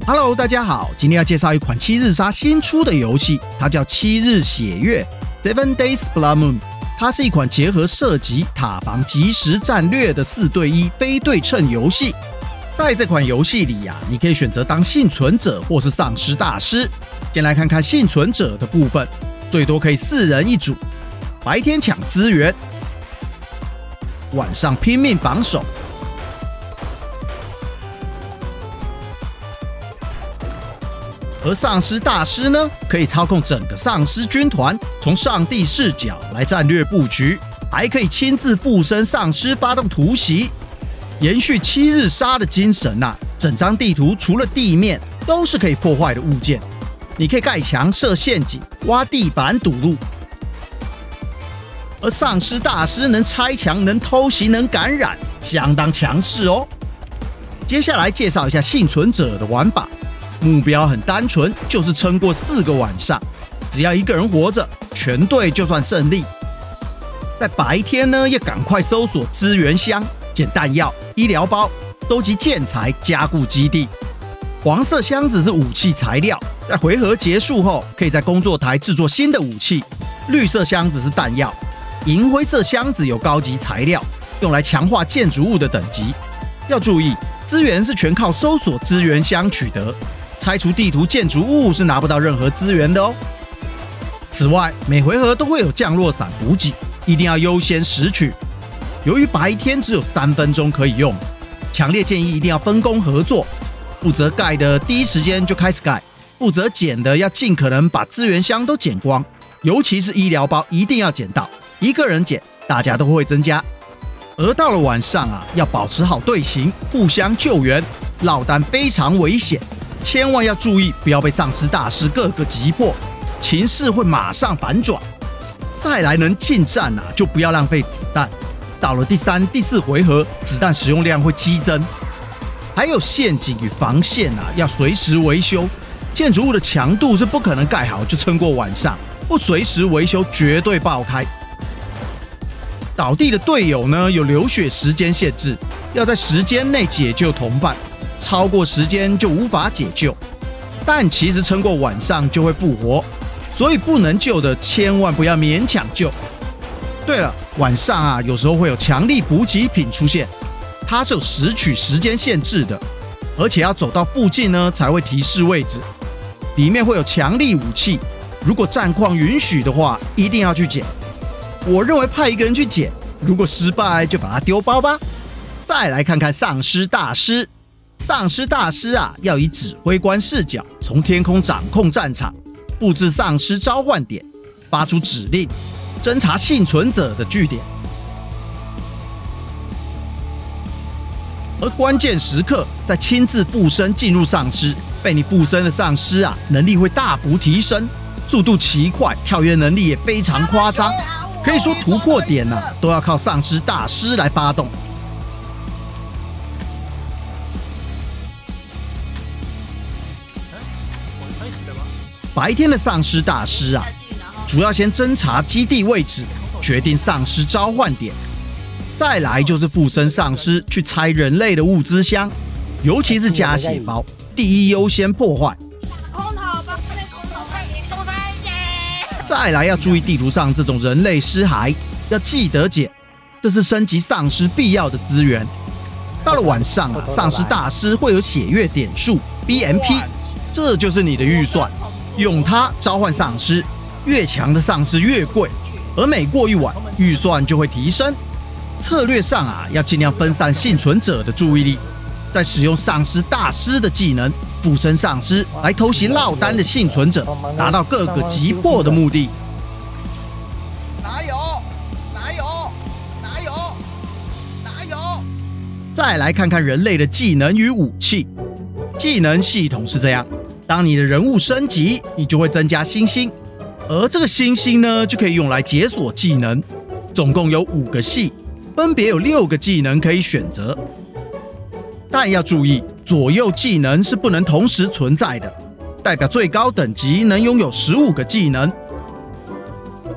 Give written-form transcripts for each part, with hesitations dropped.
Hello， 大家好，今天要介紹一款七日殺新出的遊戲，它叫七日血月 （Seven Days Blood Moon）。它是一款結合射擊、塔防、即時戰略的4對1非对稱遊戲。在這款遊戲裡你可以選擇當幸存者或是喪屍大師。先來看看幸存者的部分，最多可以4人一組，白天搶資源，晚上拼命防守。而喪屍大師呢，可以操控整個喪屍軍團，從上帝視角來戰略布局，還可以親自附身喪屍發動突襲，延續七日殺的精神整張地圖除了地面都是可以破壞的物件，你可以蓋牆、設陷阱、挖地板堵路。而喪屍大師能拆牆、能偷襲、能感染，相當強勢哦。接下來介紹一下幸存者的玩法。目標很單純，就是撐過4個晚上，只要1個人活着，全隊就算勝利。在白天呢，要趕快搜索資源箱、撿彈藥、醫療包、收集建材、加固基地。黃色箱子是武器材料，在回合結束後，可以在工作台制作新的武器。綠色箱子是彈藥，銀灰色箱子有高級材料，用來強化建築物的等級。要注意，資源是全靠搜索資源箱取得。拆除地圖建築物是拿不到任何資源的哦。此外，每回合都会有降落傘補給，一定要優先拾取。由於白天只有3分鐘可以用，強烈建議一定要分工合作。負責蓋的第一時間就開始蓋，負責撿的要盡可能把資源箱都撿光，尤其是醫療包一定要撿到，1個人撿，大家都會增加。而到了晚上要保持好隊形，互相救援，落單非常危險。千萬要注意，不要被喪屍大師各個擊破，情勢會馬上反轉。再來能近戰就不要浪費子彈。到了第3、第4回合，子彈使用量會激增。還有陷阱與防線要隨時維修。建築物的強度是不可能蓋好就撐過晚上，不隨時維修絕對爆開。倒地的隊友呢，有流血時間限制，要在時間內解救同伴。超過時間就無法解救，但其實撐過晚上就會復活，所以不能救的千萬不要勉強救。對了，晚上有時候會有強力補給品出現，它是有拾取時間限制的，而且要走到附近呢才会提示位置。裡面會有強力武器，如果戰況允許的話，一定要去撿。我認為派1個人去撿，如果失敗就把它丟包吧。再來看看喪屍大師。喪屍大師要以指揮官視角，從天空掌控戰場，布置喪屍召喚點，發出指令，偵查幸存者的據點。而關鍵時刻，再親自附身進入喪屍，被你附身的喪屍能力會大幅提升，速度奇快，跳躍能力也非常誇張，可以說突破點都要靠喪屍大師來發動。白天的喪屍大師主要先偵查基地位置，決定喪屍召喚點，再來就是附身喪屍去拆人類的物資箱，尤其是加血包，第一優先破壞。再來要注意地圖上這種人類屍骸，要記得撿，這是升級喪屍必要的資源。到了晚上喪屍大師會有血月點數 BMP， 這就是你的預算。用它召喚喪屍，越強的喪屍越貴，而每過1晚，預算就會提升。策略上要盡量分散幸存者的注意力，再使用喪屍大師的技能附身喪屍來偷襲落單的幸存者，達到各個擊破的目的。哪有？再來看看人類的技能與武器。技能系統是這樣。當你的人物升級，你就會增加星星，而這個星星呢，就可以用來解鎖技能。總共有5個系，分別有6個技能可以選擇。但要注意，左右技能是不能同時存在的，代表最高等級能擁有15個技能。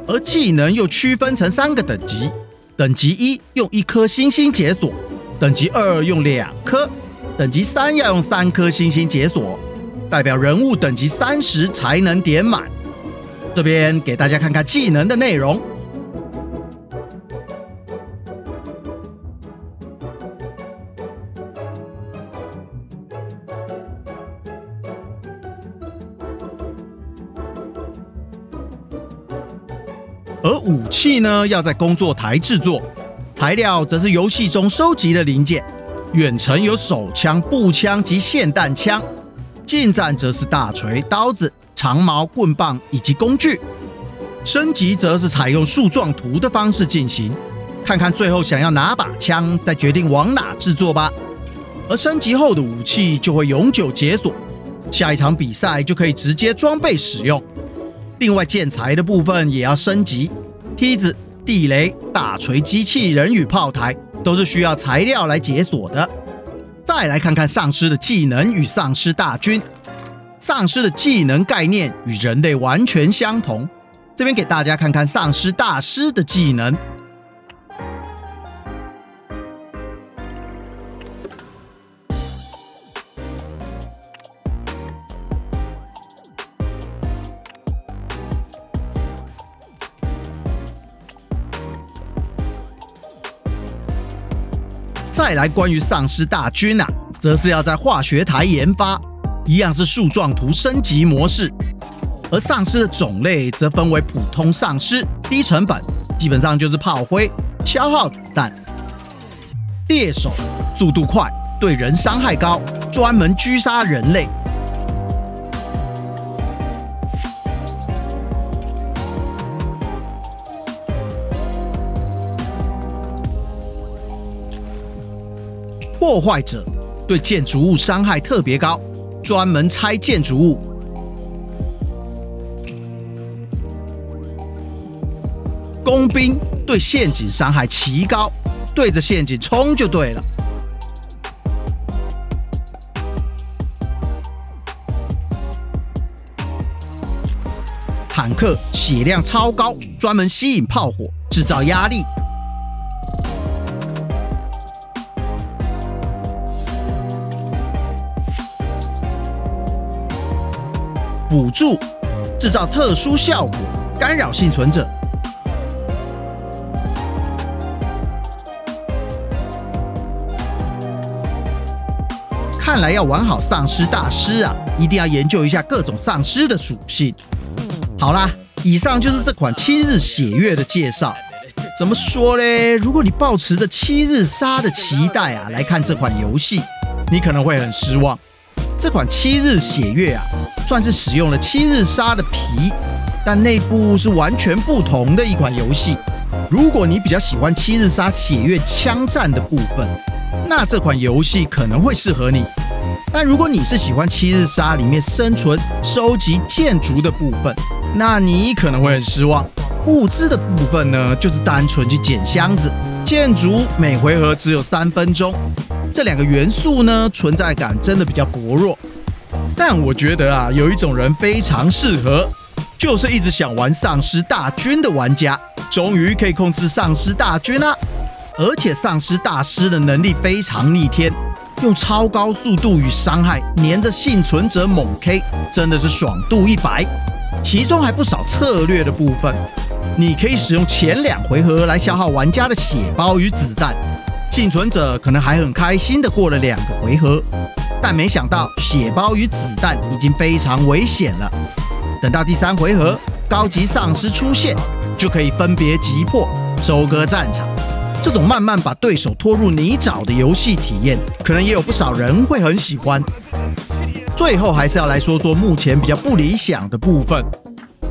而技能又區分成3個等級，等級1用1顆星星解鎖，等級2用2顆，等級3要用3顆星星解鎖。代表人物等級30才能點滿。這邊給大家看看技能的內容。而武器呢，要在工作台制作，材料則是遊戲中收集的零件。遠程有手槍、步槍及霰彈槍，近戰則是大錘、刀子、長矛、棍棒以及工具。升級則是採用樹狀圖的方式進行，看看最後想要哪把槍，再決定往哪制作吧。而升級後的武器就會永久解鎖，下一場比賽就可以直接裝備使用。另外建材的部分也要升級，梯子、地雷、大錘、機器人與炮台都是需要材料來解鎖的。再來看看喪屍的技能與喪屍大軍。喪屍的技能概念與人類完全相同，這邊給大家看看喪屍大師的技能。再來關於喪屍大軍啊，則是要在化學台研發，一樣是樹狀圖升級模式。而喪屍的種類則分為普通喪屍、低成本，基本上就是炮灰、消耗子彈；獵手速度快，對人傷害高，專門狙殺人類；破壞者對建築物傷害特別高，專門拆建築物；工兵對陷阱傷害奇高，對着陷阱衝就對了；坦克血量超高，專門吸引炮火，製造壓力；輔助製造特殊效果，干擾倖存者；看來要玩好喪屍大師啊，一定要研究一下各種喪屍的屬性。好啦，以上就是這款七日血月的介紹。怎麼說嘞？如果你抱持着七日殺的期待啊來看這款遊戲，你可能會很失望。這款七日血月啊，算是使用了七日殺的皮，但內部是完全不同的一款遊戲。如果你比較喜歡七日殺血月槍戰的部分，那這款遊戲可能會適合你。但如果你是喜歡七日殺裡面生存、收集建築的部分，那你可能會很失望。物資的部分呢，就是單純去撿箱子，建築每回合只有3分鐘。這兩個元素呢，存在感真的比較薄弱。但我覺得啊，有一種人非常適合，就是一直想玩喪屍大軍的玩家，終於可以控制喪屍大軍啦！而且喪屍大師的能力非常逆天，用超高速度與傷害黏着倖存者猛 K， 真的是爽度100。其中還不少策略的部分，你可以使用前2回合來消耗玩家的血包與子彈。倖存者可能還很開心的過了2個回合，但沒想到血包與子彈已經非常危險了。等到第3回合，高級喪屍出現，就可以分別擊破，收割戰場。這種慢慢把對手拖入泥沼的遊戲體驗，可能也有不少人會很喜歡。最後還是要來說說目前比較不理想的部分。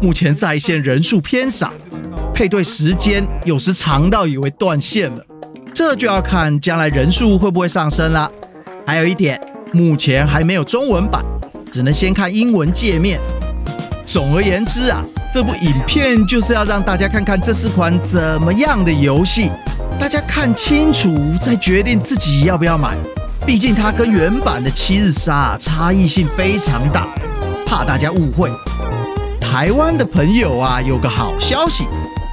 目前在線人數偏少，配對時間有時長到以為斷線了。這就要看將來人數會不會上升啦。還有一點，目前還沒有中文版，只能先看英文界面。總而言之啊，這部影片就是要讓大家看看這是款怎麼樣的遊戲，大家看清楚再決定自己要不要買。畢竟它跟原版的七日殺差異性非常大，怕大家誤會。台灣的朋友啊，有個好消息。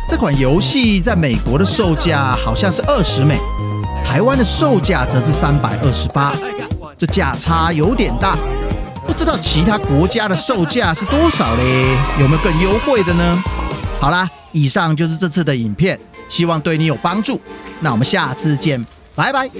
這款遊戲在美國的售價好像是20美，台灣的售價則是328，這價差有點大。不知道其他國家的售價是多少嘞？有沒有更優惠的呢？好啦，以上就是這次的影片，希望對你有幫助。那我們下次見，拜拜。